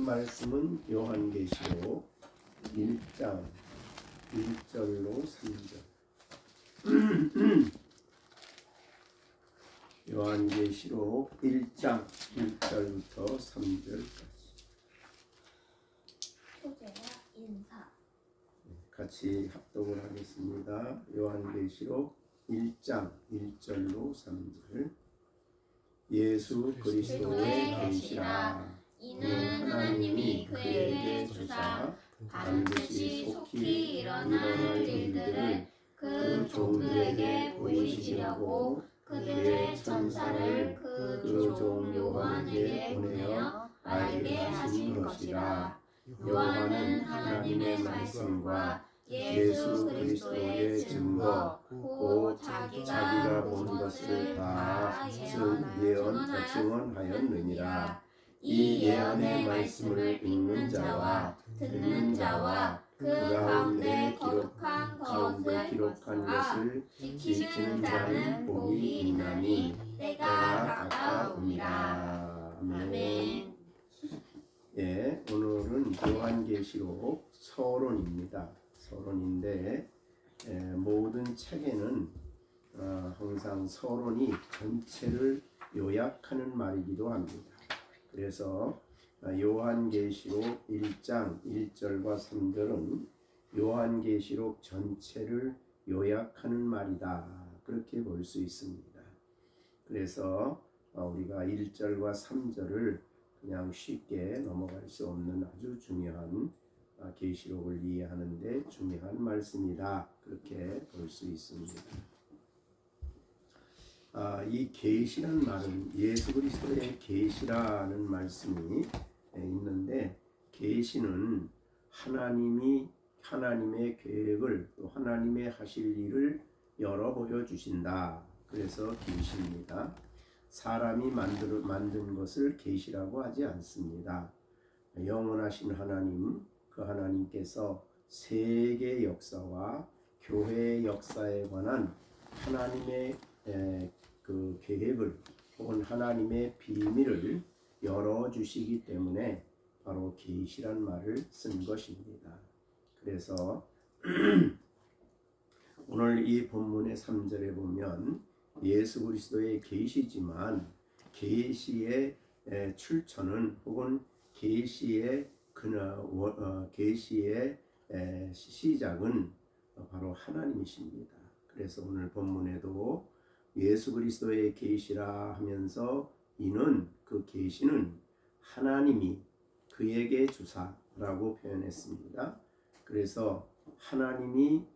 말씀은 요한계시록 1장 1절로 3절. 요한계시록 1장 1절부터 3절까지. 소개와 인사. 같이 합독을 하겠습니다. 요한계시록 1장 1절로 3절. 예수 그리스도의 계시라. 이는 하나님이 그에게 주사 반드시 속히 일어날 일들을 그 종들에게 보이시려고 그들의 천사를 그 종 요한에게 보내어 알게 하신 것이라. 요한은 하나님의 말씀과 예수 그리스도의 증거 곧 자기가 본 것을 다 증언하였느니라. 이 예언의 말씀을 읽는 자와 듣는 자와 그 가운데 기록한 것을 지키는 자는 복이 있나니 때가 가까우니라. 아멘. 예, 오늘은 요한계시록 서론입니다. 서론인데 모든 책에는 항상 서론이 전체를 요약하는 말이기도 합니다. 그래서 요한계시록 1장 1절과 3절은 요한계시록 전체를 요약하는 말이다. 그렇게 볼 수 있습니다. 그래서 우리가 1절과 3절을 그냥 쉽게 넘어갈 수 없는 아주 중요한 계시록을 이해하는 데 중요한 말씀이다. 그렇게 볼 수 있습니다. 이 계시란 말은 예수 그리스도의 계시라는 말씀이 있는데, 계시는 하나님의 계획을 또 하나님의 하실 일을 열어 보여주신다. 그래서 계시입니다. 사람이 만든 것을 계시라고 하지 않습니다. 영원하신 하나님, 그 하나님께서 세계 역사와 교회 역사에 관한 하나님의 그 계획을 혹은 하나님의 비밀을 열어주시기 때문에 바로 계시란 말을 쓴 것입니다. 그래서 오늘 이 본문의 3절에 보면 예수 그리스도의 계시지만 계시의 출처는 혹은 계시의 시작은 바로 하나님이십니다. 그래서 오늘 본문에도 예수 그리스도의 계시라 하면서 이는 그 계시는 하나님이 그에게 주사라고 표현했습니다. 그래서 하나님이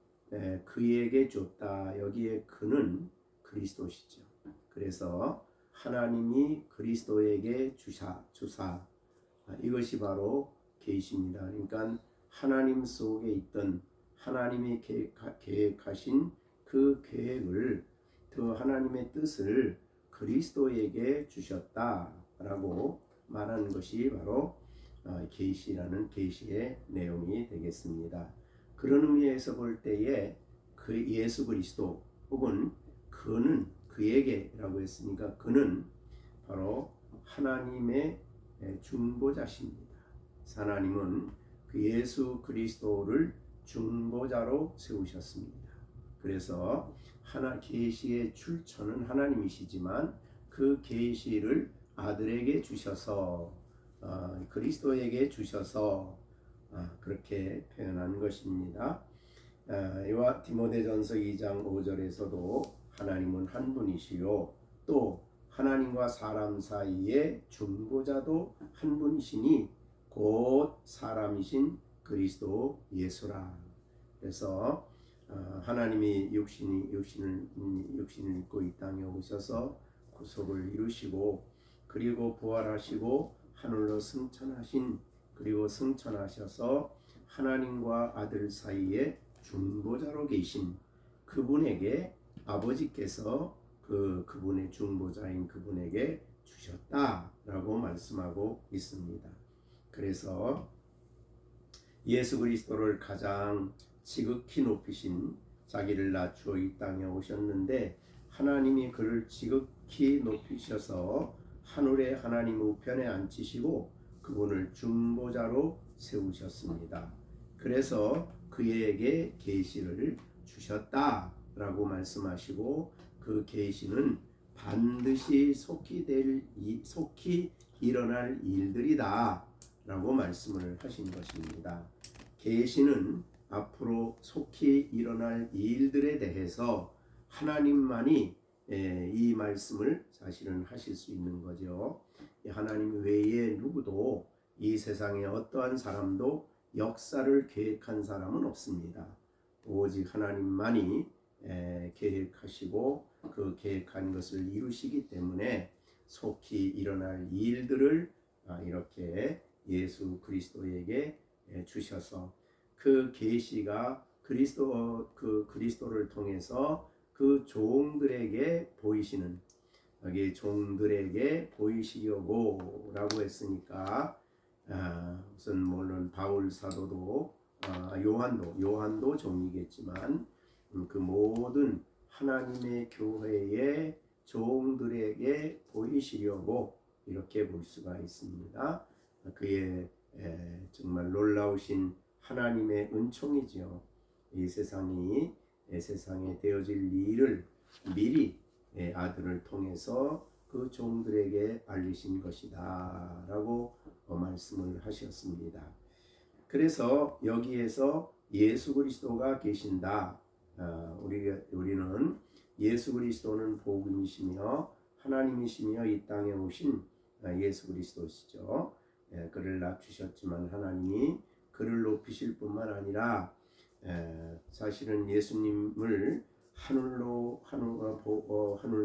그에게 줬다. 여기에 그는 그리스도시죠. 그래서 하나님이 그리스도에게 주사 이것이 바로 계시입니다. 그러니까 하나님 속에 있던 하나님이 계획하신 그 계획을, 그 하나님의 뜻을 그리스도에게 주셨다라고 말하는 것이 바로 계시라는 계시의 내용이 되겠습니다. 그런 의미에서 볼 때에 그 예수 그리스도 혹은 그는 그에게라고 했으니까 그는 바로 하나님의 중보자십니다. 하나님은 그 예수 그리스도를 중보자로 세우셨습니다. 그래서 계시의 출처는 하나님이시지만 그 계시를 아들에게 주셔서 그리스도에게 주셔서 그렇게 표현한 것입니다. 디모데전서 2장 5절에서도 하나님은 한 분이시요 또 하나님과 사람 사이의 중보자도 한 분이시니 곧 사람이신 그리스도 예수라. 그래서 하나님이 육신을 입고 이 땅에 오셔서 구속을 이루시고 그리고 부활하시고 하늘로 승천하신, 그리고 승천하셔서 하나님과 아들 사이에 중보자로 계신 그분에게 아버지께서 그분의 중보자인 그분에게 주셨다라고 말씀하고 있습니다. 그래서 예수 그리스도를 가장 지극히 높이신, 자기를 낮추어 이 땅에 오셨는데 하나님이 그를 지극히 높이셔서 하늘의 하나님 우편에 앉히시고 그분을 중보자로 세우셨습니다. 그래서 그에게 계시를 주셨다라고 말씀하시고 그 계시는 반드시 속히 일어날 일들이다 라고 말씀을 하신 것입니다. 계시는 앞으로 속히 일어날 일들에 대해서 하나님만이 이 말씀을 사실은 하실 수 있는 거죠. 하나님 외에 누구도 이 세상에 어떠한 사람도 역사를 계획한 사람은 없습니다. 오직 하나님만이 계획하시고 그 계획한 것을 이루시기 때문에 속히 일어날 일들을 이렇게 예수 그리스도에게 주셔서 그 계시가 그리스도를 통해서 그 종들에게 보이시는, 여기 종들에게 보이시려고 라고 했으니까 우선 물론 바울 사도도 요한도 종이겠지만 그 모든 하나님의 교회의 종들에게 보이시려고 이렇게 볼 수가 있습니다. 그의 정말 놀라우신 하나님의 은총이지요. 이 세상에 되어질 일을 미리 아들을 통해서 그 종들에게 알리신 것이다 라고 말씀을 하셨습니다. 그래서 여기에서 예수 그리스도가 계신다. 우리는 예수 그리스도는 복음이시며 하나님이시며 이 땅에 오신 예수 그리스도시죠. 그를 낮추셨지만 하나님이 그를 높이실 뿐만 아니라 사실은 예수님을 하늘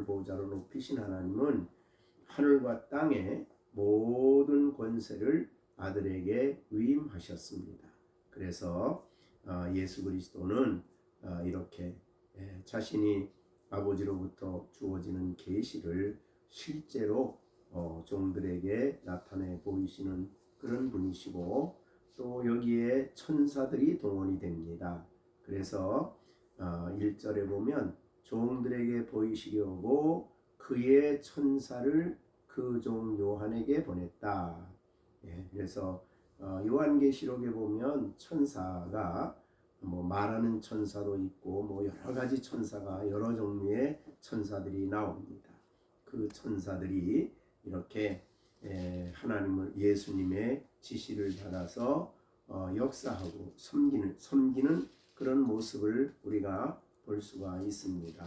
보좌로 높이신 하나님은 하늘과 땅의 모든 권세를 아들에게 위임하셨습니다. 그래서 예수 그리스도는 이렇게 자신이 아버지로부터 주어지는 계시를 실제로 종들에게 나타내 보이시는 그런 분이시고 또 여기에 천사들이 동원이 됩니다. 그래서 1절에 보면 종들에게 보이시려고 그의 천사를 그 종 요한에게 보냈다. 그래서 요한계시록에 보면 천사가 말하는 천사도 있고 여러 가지 천사가 여러 종류의 천사들이 나옵니다. 그 천사들이 이렇게 하나님을 예수님의 지시를 받아서 역사하고 섬기는 그런 모습을 우리가 볼 수가 있습니다.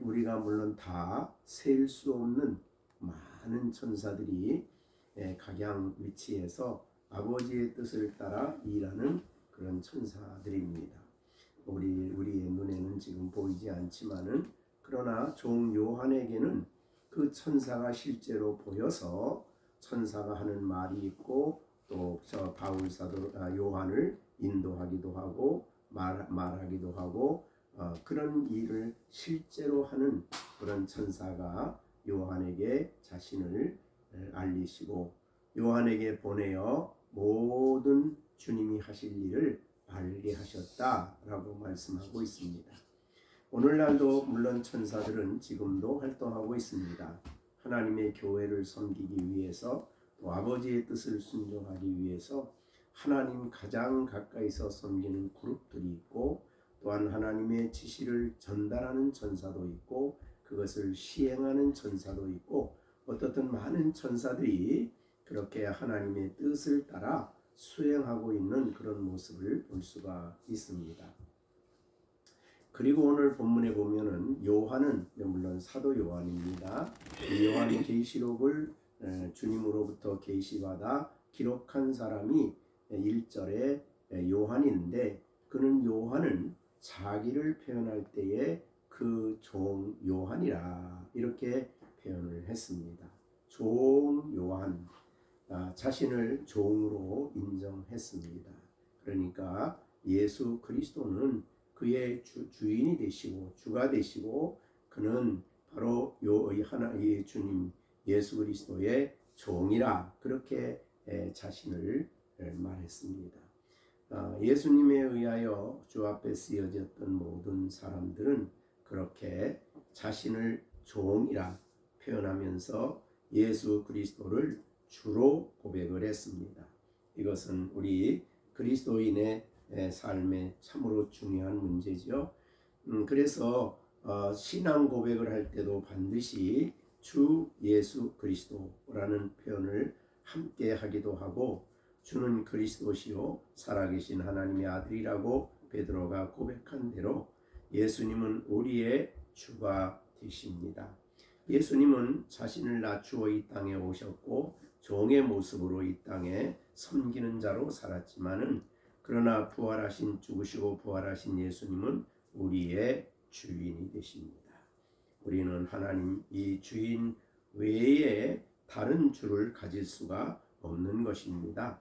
우리가 물론 다 셀 수 없는 많은 천사들이 각양 위치에서 아버지의 뜻을 따라 일하는 그런 천사들입니다. 우리의 눈에는 지금 보이지 않지만은 그러나 종 요한에게는 그 천사가 실제로 보여서 천사가 하는 말이 있고 또 저 바울 사도 요한을 인도하기도 하고 말하기도 하고 그런 일을 실제로 하는 그런 천사가 요한에게 자신을 알리시고 요한에게 보내어 모든 주님이 하실 일을 알게 하셨다라고 말씀하고 있습니다. 오늘날도 물론 천사들은 지금도 활동하고 있습니다. 하나님의 교회를 섬기기 위해서 또 아버지의 뜻을 순종하기 위해서 하나님 가장 가까이서 섬기는 그룹들이 있고 또한 하나님의 지시를 전달하는 천사도 있고 그것을 시행하는 천사도 있고 어떻든 많은 천사들이 그렇게 하나님의 뜻을 따라 수행하고 있는 그런 모습을 볼 수가 있습니다. 그리고 오늘 본문에 보면은 요한은 물론 사도 요한입니다. 이 요한 계시록을 주님으로부터 계시받아 기록한 사람이 1절에 요한인데 그는 요한은 자기를 표현할 때에 그 종 요한이라 이렇게 표현을 했습니다. 종 요한 자신을 종으로 인정했습니다. 그러니까 예수 그리스도는 그의 주인이 되시고 주가 되시고 그는 바로 이 주님 예수 그리스도의 종이라 그렇게 자신을 말했습니다. 예수님에 의하여 주 앞에 쓰여졌던 모든 사람들은 그렇게 자신을 종이라 표현하면서 예수 그리스도를 주로 고백을 했습니다. 이것은 우리 그리스도인의 삶에 참으로 중요한 문제죠. 그래서 신앙 고백을 할 때도 반드시 주 예수 그리스도라는 표현을 함께 하기도 하고, 주는 그리스도시요 살아계신 하나님의 아들이라고 베드로가 고백한 대로 예수님은 우리의 주가 되십니다. 예수님은 자신을 낮추어 이 땅에 오셨고 종의 모습으로 이 땅에 섬기는 자로 살았지만은, 그러나 부활하신, 죽으시고 부활하신 예수님은 우리의 주인이 되십니다. 우리는 하나님 이 주인 외에 다른 주를 가질 수가 없는 것입니다.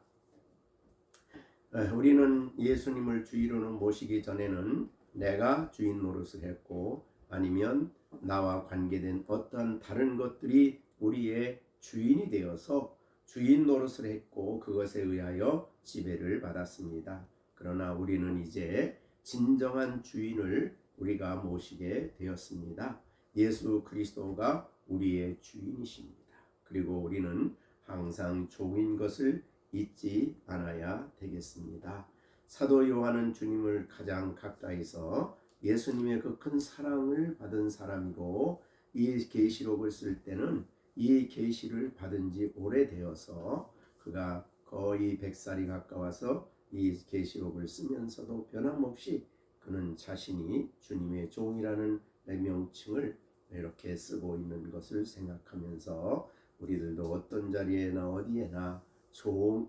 우리는 예수님을 주인으로 모시기 전에는 내가 주인 노릇을 했고, 아니면 나와 관계된 어떤 다른 것들이 우리의 주인이 되어서 주인 노릇을 했고 그것에 의하여 지배를 받았습니다. 그러나 우리는 이제 진정한 주인을 우리가 모시게 되었습니다. 예수 그리스도가 우리의 주인이십니다. 그리고 우리는 항상 종인 것을 잊지 않아야 되겠습니다. 사도 요한은 주님을 가장 가까이서 예수님의 그 큰 사랑을 받은 사람이고, 이 계시록을 쓸 때는 이 계시를 받은 지 오래되어서 그가 거의 100살이 가까워서 이 계시록을 쓰면서도 변함없이 그는 자신이 주님의 종이라는 명칭을 이렇게 쓰고 있는 것을 생각하면서 우리들도 어떤 자리에나 어디에나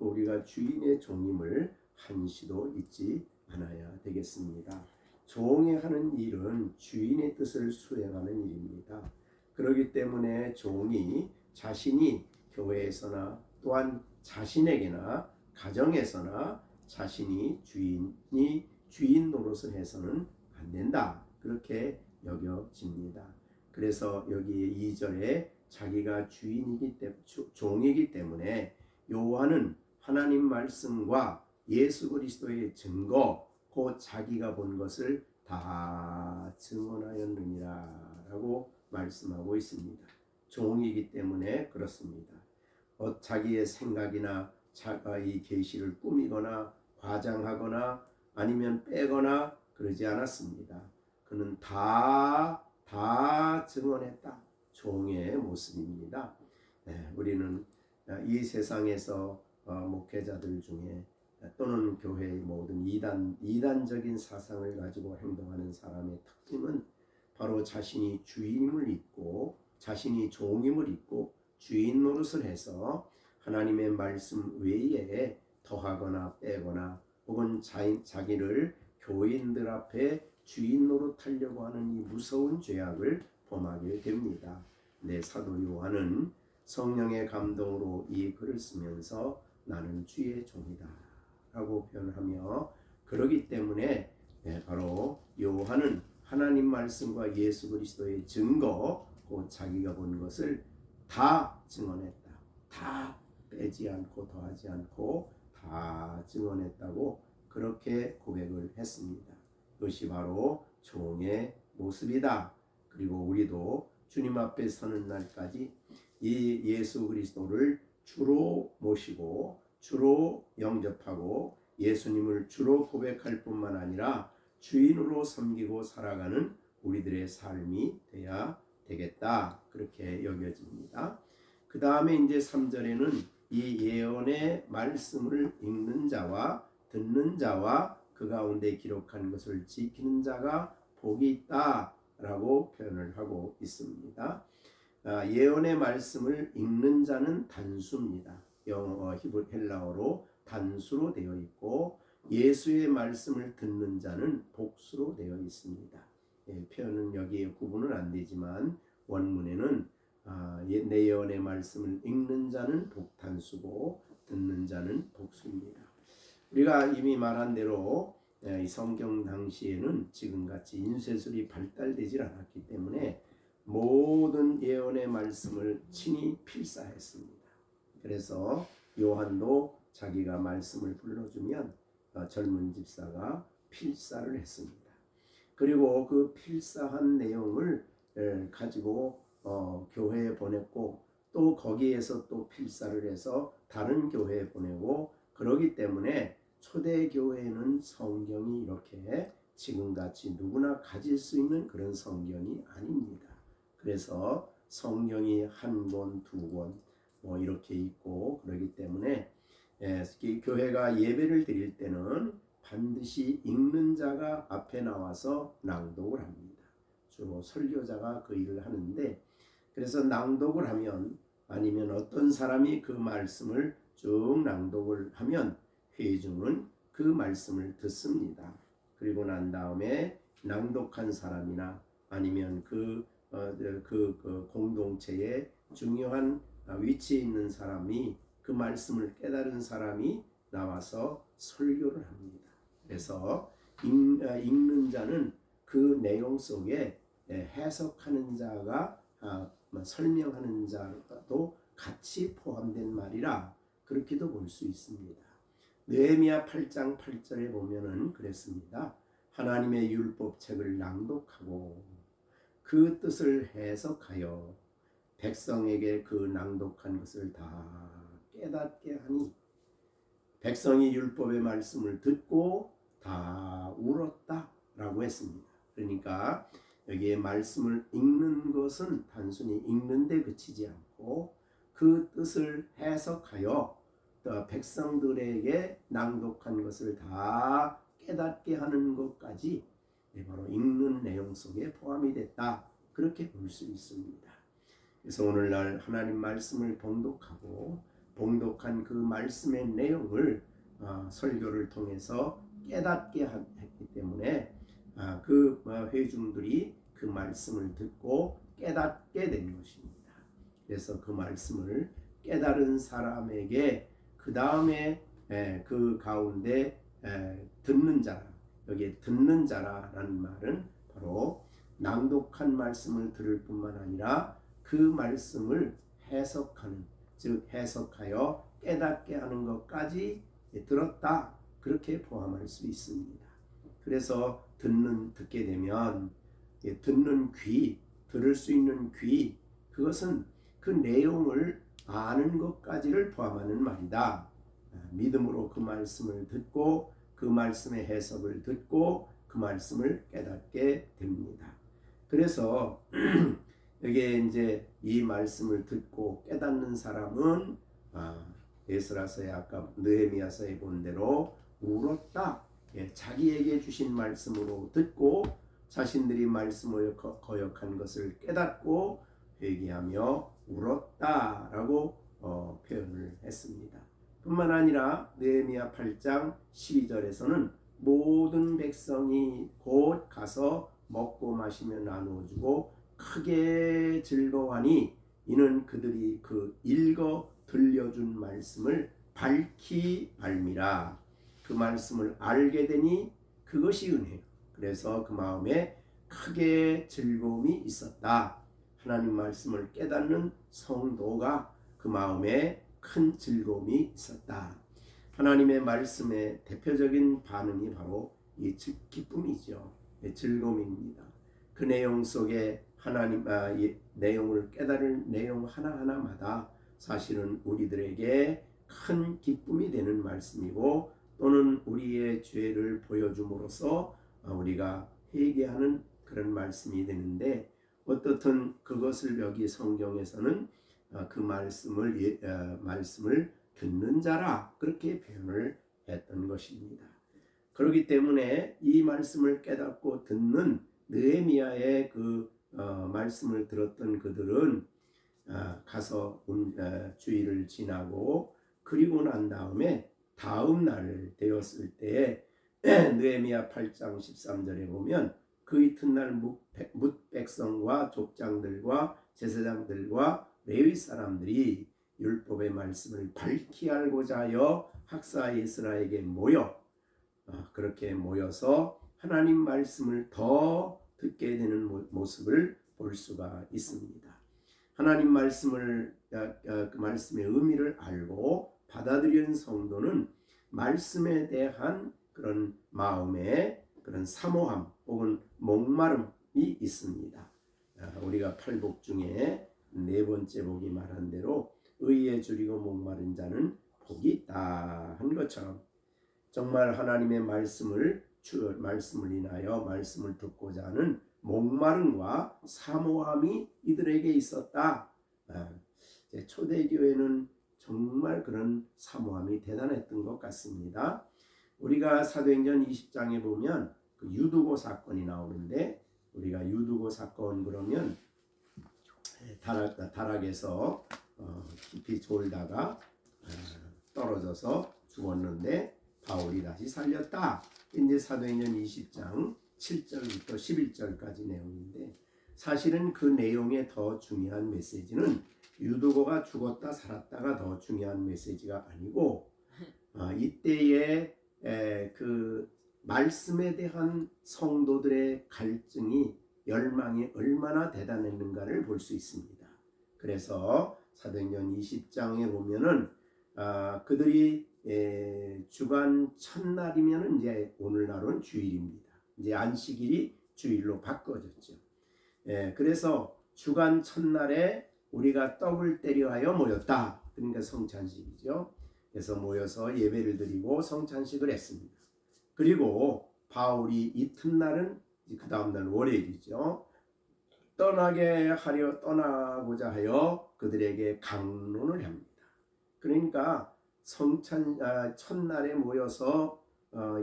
우리가 주인의 종임을 한시도 잊지 않아야 되겠습니다. 종이 하는 일은 주인의 뜻을 수행하는 일입니다. 그렇기 때문에 종이 자신이 교회에서나 또한 자신에게나 가정에서나 자신이 주인 노릇을 해서는 안 된다, 그렇게 여겨집니다. 그래서 여기 2절에 자기가 종이기 때문에 요한은 하나님 말씀과 예수 그리스도의 증거, 곧 자기가 본 것을 다 증언하였느니라 라고 말씀하고 있습니다. 종이기 때문에 그렇습니다. 자기의 생각이나 이 계시를 꾸미거나 과장하거나 아니면 빼거나 그러지 않았습니다. 그는 다 증언했다. 종의 모습입니다. 우리는 이 세상에서 목회자들 중에 또는 교회의 모든 이단적인 사상을 가지고 행동하는 사람의 특징은 바로 자신이 주인임을 잊고 자신이 종임을 잊고 주인 노릇을 해서 하나님의 말씀 외에 더하거나 빼거나 혹은 자기를 교인들 앞에 주인 노릇하려고 하는 이 무서운 죄악을 범하게 됩니다. 사도 요한은 성령의 감동으로 이 글을 쓰면서 나는 주의 종이다 라고 표현하며, 그러기 때문에 바로 요한은 하나님 말씀과 예수 그리스도의 증거, 곧 자기가 본 것을 다 증언했다. 다 빼지 않고 더하지 않고 다 증언했다고 그렇게 고백을 했습니다. 그것이 바로 종의 모습이다. 그리고 우리도 주님 앞에 서는 날까지 이 예수 그리스도를 주로 모시고 주로 영접하고 예수님을 주로 고백할 뿐만 아니라 주인으로 섬기고 살아가는 우리들의 삶이 돼야 되겠다, 그렇게 여겨집니다. 그 다음에 이제 3절에는 이 예언의 말씀을 읽는 자와 듣는 자와 그 가운데 기록한 것을 지키는 자가 복이 있다 라고 표현을 하고 있습니다. 예언의 말씀을 읽는 자는 단수입니다. 헬라어로 단수로 되어 있고, 예수의 말씀을 듣는 자는 복수로 되어 있습니다. 표현은 여기에 구분은 안 되지만 원문에는 내 예언의 말씀을 읽는 자는 복단수고 듣는 자는 복수입니다. 우리가 이미 말한 대로 이 성경 당시에는 지금같이 인쇄술이 발달되질 않았기 때문에 모든 예언의 말씀을 친히 필사했습니다. 그래서 요한도 자기가 말씀을 불러주면 젊은 집사가 필사를 했습니다. 그리고 그 필사한 내용을 가지고 교회에 보냈고, 또 거기에서 또 필사를 해서 다른 교회에 보내고 그러기 때문에 초대교회는 성경이 이렇게 지금같이 누구나 가질 수 있는 그런 성경이 아닙니다. 그래서 성경이 한 권, 두 권 뭐 이렇게 있고 그러기 때문에 교회가 예배를 드릴 때는 반드시 읽는 자가 앞에 나와서 낭독을 합니다. 주로 설교자가 그 일을 하는데 그래서 낭독을 하면 아니면 어떤 사람이 그 말씀을 쭉 낭독을 하면 회중은 그 말씀을 듣습니다. 그리고 난 다음에 낭독한 사람이나 아니면 그 공동체의 중요한 위치에 있는 사람이 그 말씀을 깨달은 사람이 나와서 설교를 합니다. 그래서 읽는 자는 그 내용 속에 해석하는 자가 설명하는 자도 같이 포함된 말이라 그렇게도 볼 수 있습니다. 느헤미야 8장 8절에 보면은 그랬습니다. 하나님의 율법책을 낭독하고 그 뜻을 해석하여 백성에게 그 낭독한 것을 다 깨닫게 하니 백성이 율법의 말씀을 듣고 다 울었다 라고 했습니다. 그러니까 여기에 말씀을 읽는 것은 단순히 읽는 데 그치지 않고 그 뜻을 해석하여 백성들에게 낭독한 것을 다 깨닫게 하는 것까지 바로 읽는 내용 속에 포함이 됐다. 그렇게 볼 수 있습니다. 그래서 오늘날 하나님 말씀을 봉독하고 봉독한 그 말씀의 내용을 설교를 통해서 깨닫게 했기 때문에 그 회중들이 그 말씀을 듣고 깨닫게 된 것입니다. 그래서 그 말씀을 깨달은 사람에게 그 다음에 그 가운데 듣는 자라, 여기에 듣는 자라라는 말은 바로 낭독한 말씀을 들을 뿐만 아니라 그 말씀을 해석하는, 즉 해석하여 깨닫게 하는 것까지 들었다, 그렇게 포함할 수 있습니다. 그래서 듣게 되면 듣는 귀, 들을 수 있는 귀, 그것은 그 내용을 아는 것까지를 포함하는 말이다. 믿음으로 그 말씀을 듣고 그 말씀의 해석을 듣고 그 말씀을 깨닫게 됩니다. 그래서 여기에 이제 이 말씀을 듣고 깨닫는 사람은 에스라서의 아까 느헤미야서에 본 대로 울었다. 자기에게 주신 말씀으로 듣고 자신들이 말씀을 거역한 것을 깨닫고 회개하며 울었다라고 표현을 했습니다. 뿐만 아니라 느헤미야 8장 12절에서는 모든 백성이 곧 가서 먹고 마시며 나누어주고 크게 즐거워하니 이는 그들이 그 읽어 들려준 말씀을 밝히 알미라. 그 말씀을 알게 되니 그것이 은혜요. 그래서 그 마음에 크게 즐거움이 있었다. 하나님 말씀을 깨닫는 성도가 그 마음에 큰 즐거움이 있었다. 하나님의 말씀의 대표적인 반응이 바로 이 기쁨이죠. 즐거움입니다. 그 내용 속에 하나님 내용을 깨달을 내용 하나하나마다 사실은 우리들에게 큰 기쁨이 되는 말씀이고 또는 우리의 죄를 보여줌으로써 우리가 회개하는 그런 말씀이 되는데 어떻든 그것을 여기 성경에서는 그 말씀을 듣는 자라 그렇게 표현을 했던 것입니다. 그렇기 때문에 이 말씀을 깨닫고 듣는 느헤미야의 그 말씀을 들었던 그들은 가서 주일을 지나고 그리고 난 다음에 다음 날 되었을 때에 느헤미야 8장 13절에 보면 그 이튿날 뭇 백성과 족장들과 제사장들과 레위 사람들이 율법의 말씀을 밝히 알고자 하여 학사 에스라에게 모여 그렇게 모여서 하나님 말씀을 더 듣게 되는 모습을 볼 수가 있습니다. 하나님 말씀을 그 말씀의 의미를 알고 받아들이는 성도는 말씀에 대한 그런 마음의 그런 사모함 혹은 목마름이 있습니다. 우리가 팔복 중에 네 번째 복이 말한 대로 의에 줄이고 목마른 자는 복이 있다 한 것처럼 정말 하나님의 말씀을 인하여 말씀을 듣고자 하는 목마름과 사모함이 이들에게 있었다. 초대교회는 정말 그런 사모함이 대단했던 것 같습니다. 우리가 사도행전 20장에 보면 그 유두고 사건이 나오는데 우리가 유두고 사건 그러면 다락에서 깊이 졸다가 떨어져서 죽었는데 바울이 다시 살렸다. 이제 사도행전 20장 7절부터 11절까지 내용인데 사실은 그 내용의 더 중요한 메시지는 유두고가 죽었다 살았다가 더 중요한 메시지가 아니고 이때의 그 말씀에 대한 성도들의 갈증이 열망이 얼마나 대단했는가를 볼 수 있습니다. 그래서 사도행전 20장에 보면은 그들이 주간 첫날이면 이제 오늘날은 주일입니다. 이제 안식일이 주일로 바꿔졌죠. 그래서 주간 첫날에 우리가 떡을 때려하여 모였다. 그러니까 성찬식이죠. 그래서 모여서 예배를 드리고 성찬식을 했습니다. 그리고 바울이 이튿날은 그 다음날 월요일이죠. 떠나고자 하여 그들에게 강론을 합니다. 그러니까 첫날에 모여서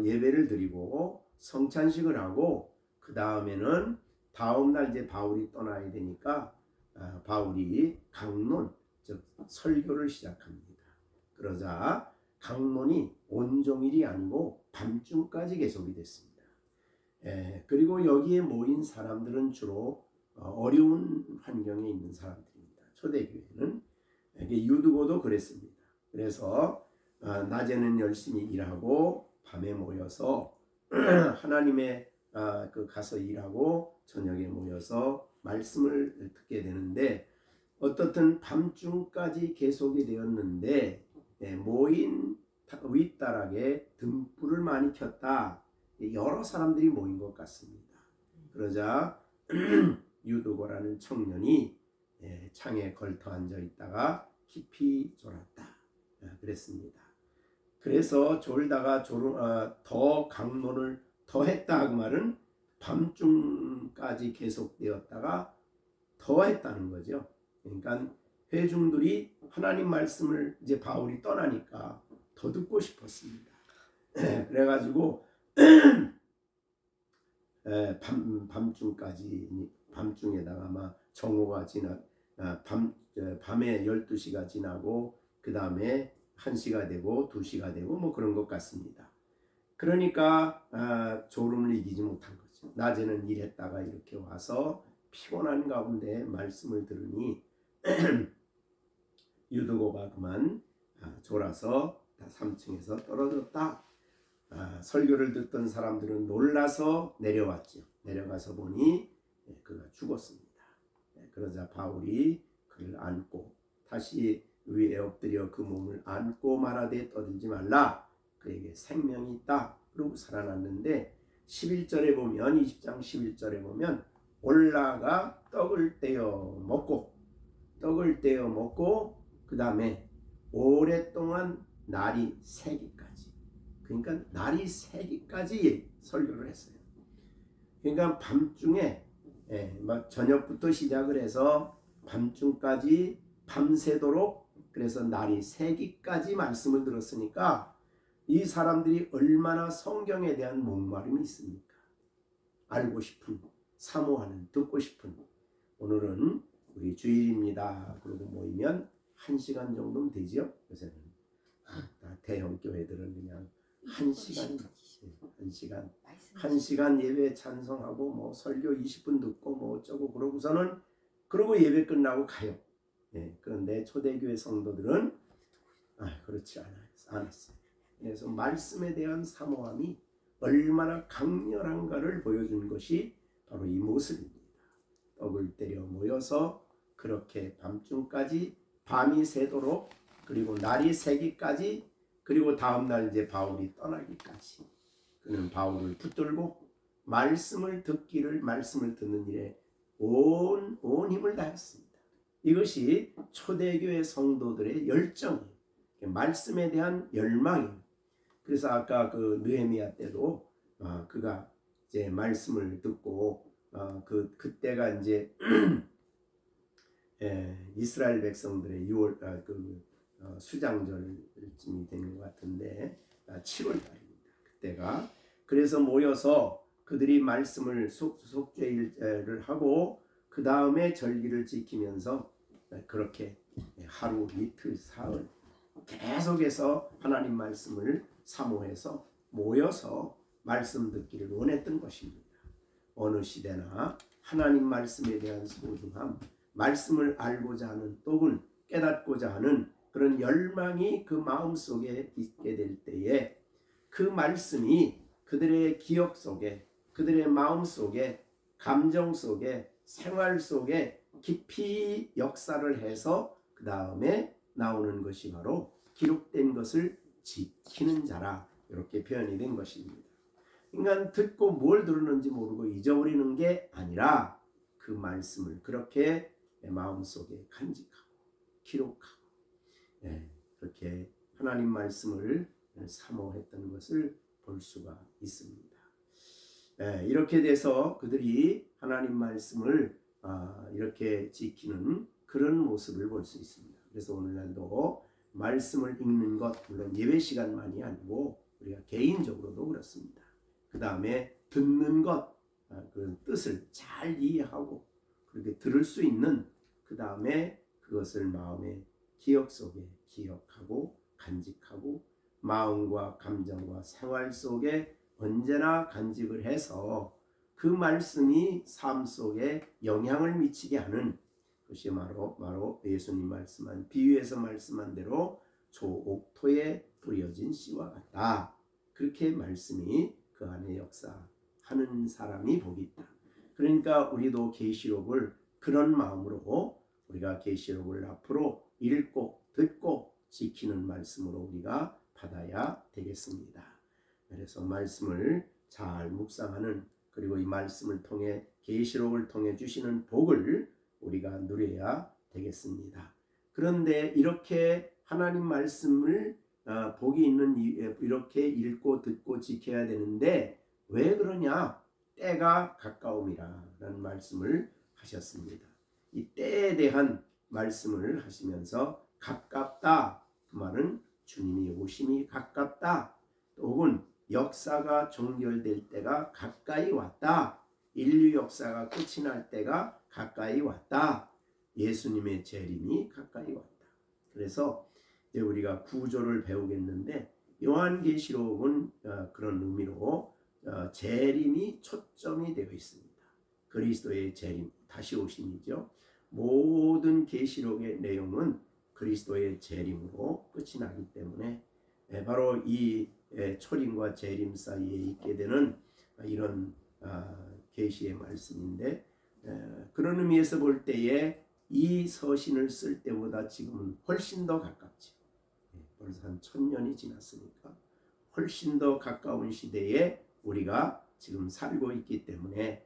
예배를 드리고 성찬식을 하고 그 다음에는 다음날 이제 바울이 떠나야 되니까 바울이 강론 즉 설교를 시작합니다. 그러자 강론이 온종일이 아니고 밤중까지 계속이 됐습니다. 그리고 여기에 모인 사람들은 주로 어려운 환경에 있는 사람들입니다. 초대교회는 유두고도 그랬습니다. 그래서 낮에는 열심히 일하고 밤에 모여서 하나님의 가서 일하고 저녁에 모여서 말씀을 듣게 되는데 어떻든 밤중까지 계속이 되었는데 모인 윗다락에 등불을 많이 켰다. 여러 사람들이 모인 것 같습니다. 그러자 유두고라는 청년이 창에 걸터 앉아 있다가 깊이 졸았다. 그랬습니다. 그래서 졸다가 더 강론을 더 했다. 그 말은 밤중까지 계속되었다가 더 했다는 거죠. 그러니까 회중들이 하나님 말씀을 이제 바울이 떠나니까 더 듣고 싶었습니다. 그래가지고 밤중에다가 아마 정오가 밤에 12시가 지나고 그 다음에 1시가 되고 2시가 되고 뭐 그런 것 같습니다. 그러니까 졸음을 이기지 못한 거죠. 낮에는 일했다가 이렇게 와서 피곤한 가운데 말씀을 들으니 유두고가 그만 졸아서 3층에서 떨어졌다. 설교를 듣던 사람들은 놀라서 내려왔죠. 내려가서 보니 그가 죽었습니다. 그러자 바울이 그를 안고 다시 위에 엎드려 그 몸을 안고 말하되 떠들지 말라. 그에게 생명이 있다. 그러고 살아났는데 11절에 보면 20장 11절에 보면 올라가 떡을 떼어 먹고 그 다음에 오랫동안 날이 새기까지 그러니까 날이 새기까지 설교를 했어요. 그러니까 밤중에 막 저녁부터 시작을 해서 밤중까지 밤새도록 그래서 날이 새기까지 말씀을 들었으니까 이 사람들이 얼마나 성경에 대한 목마름이 있습니까? 알고 싶은, 사모하는, 듣고 싶은. 오늘은 우리 주일입니다. 그러고 모이면 1시간 정도면 되지요? 요새는 대형 교회들은 그냥 1시간 1시간 예배 찬송하고 뭐 설교 20분 듣고 뭐 어쩌고 그러고서는 그러고 예배 끝나고 가요. 그런데 초대교회 성도들은 그렇지 않았어요. 그래서 말씀에 대한 사모함이 얼마나 강렬한가를 보여준 것이 바로 이 모습입니다. 떡을 때려 모여서 그렇게 밤중까지 밤이 새도록 그리고 날이 새기까지 그리고 다음날 이제 바울이 떠나기까지 그는 바울을 붙들고 말씀을 듣는 일에 온 힘을 다했습니다. 이것이 초대교회 성도들의 열정이에요. 말씀에 대한 열망이에요. 그래서 아까 그 느헤미야 때도 그가 이제 말씀을 듣고 그때가 이제 이스라엘 백성들의 6월 수장절쯤이 되는 것 같은데 7월 달입니다. 그때가 그래서 모여서 그들이 말씀을 속죄일을 하고 그 다음에 절기를 지키면서 그렇게 하루 이틀 사흘 계속해서 하나님 말씀을 사모해서 모여서 말씀 듣기를 원했던 것입니다. 어느 시대나 하나님 말씀에 대한 소중함, 말씀을 알고자 하는 또는 깨닫고자 하는 그런 열망이 그 마음속에 있게 될 때에 그 말씀이 그들의 기억 속에, 그들의 마음 속에, 감정 속에, 생활 속에 깊이 역사를 해서 그 다음에 나오는 것이 바로 기록된 것을 지키는 자라, 이렇게 표현이 된 것입니다. 인간 듣고 뭘 들었는지 모르고 잊어버리는 게 아니라 그 말씀을 그렇게 마음속에 간직하고 기록하고 그렇게 하나님 말씀을 사모했던 것을 볼 수가 있습니다. 이렇게 돼서 그들이 하나님 말씀을 이렇게 지키는 그런 모습을 볼 수 있습니다. 그래서 오늘날도 말씀을 읽는 것, 물론 예배 시간만이 아니고 우리가 개인적으로도 그렇습니다. 그 다음에 듣는 것, 그런 뜻을 잘 이해하고 그렇게 들을 수 있는, 그 다음에 그것을 마음의 기억 속에 기억하고 간직하고 마음과 감정과 생활 속에 언제나 간직을 해서 그 말씀이 삶 속에 영향을 미치게 하는 것이 바로 예수님 말씀한 비유에서 말씀한 대로 조옥토에 뿌려진 씨와 같다. 그렇게 말씀이 그 안에 역사하는 사람이 복이 있다. 그러니까 우리도 계시록을 그런 마음으로 우리가 계시록을 앞으로 읽고 듣고 지키는 말씀으로 우리가 받아야 되겠습니다. 그래서 말씀을 잘 묵상하는, 그리고 이 말씀을 통해 계시록을 통해 주시는 복을 우리가 누려야 되겠습니다. 그런데 이렇게 하나님 말씀을 복이 있는 이렇게 읽고 듣고 지켜야 되는데 왜 그러냐? 때가 가까움이라 라는 말씀을 하셨습니다. 이 때에 대한 말씀을 하시면서 가깝다, 그 말은 주님이 오심이 가깝다, 혹은 역사가 종결될 때가 가까이 왔다, 인류 역사가 끝이 날 때가 가까이 왔다, 예수님의 재림이 가까이 왔다. 그래서 이제 우리가 구조를 배우겠는데 요한계시록은 그런 의미로 재림이 초점이 되어 있습니다. 그리스도의 재림, 다시 오심이죠. 모든 계시록의 내용은 그리스도의 재림으로 끝이 나기 때문에 바로 이 초림과 재림 사이에 있게 되는 이런 계시의 말씀인데, 그런 의미에서 볼 때에 이 서신을 쓸 때보다 지금은 훨씬 더 가깝죠. 벌써 한 1000년이 지났으니까 훨씬 더 가까운 시대에 우리가 지금 살고 있기 때문에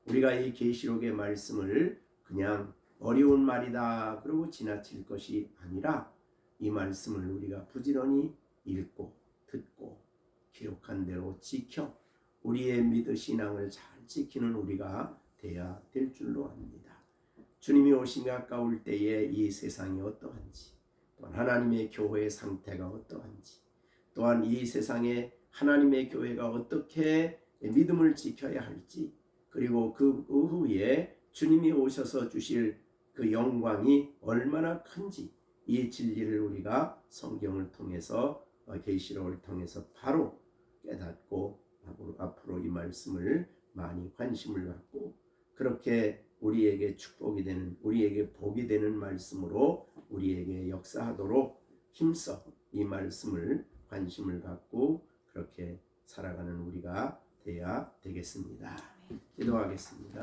우리가 이 계시록의 말씀을 그냥 어려운 말이다 그러고 지나칠 것이 아니라 이 말씀을 우리가 부지런히 읽고 듣고 기록한 대로 지켜 우리의 믿음 신앙을 잘 지키는 우리가 돼야 될 줄로 압니다. 주님이 오심이 가까울 때에 이 세상이 어떠한지, 또한 하나님의 교회의 상태가 어떠한지, 또한 이 세상에 하나님의 교회가 어떻게 믿음을 지켜야 할지, 그리고 그 후에 주님이 오셔서 주실 그 영광이 얼마나 큰지, 이 진리를 우리가 성경을 통해서 계시록을 통해서 바로 깨닫고 앞으로 이 말씀을 많이 관심을 갖고 그렇게 우리에게 축복이 되는, 우리에게 복이 되는 말씀으로 우리에게 역사하도록 힘써 이 말씀을 관심을 갖고 그렇게 살아가는 우리가 돼야 되겠습니다. 기도하겠습니다.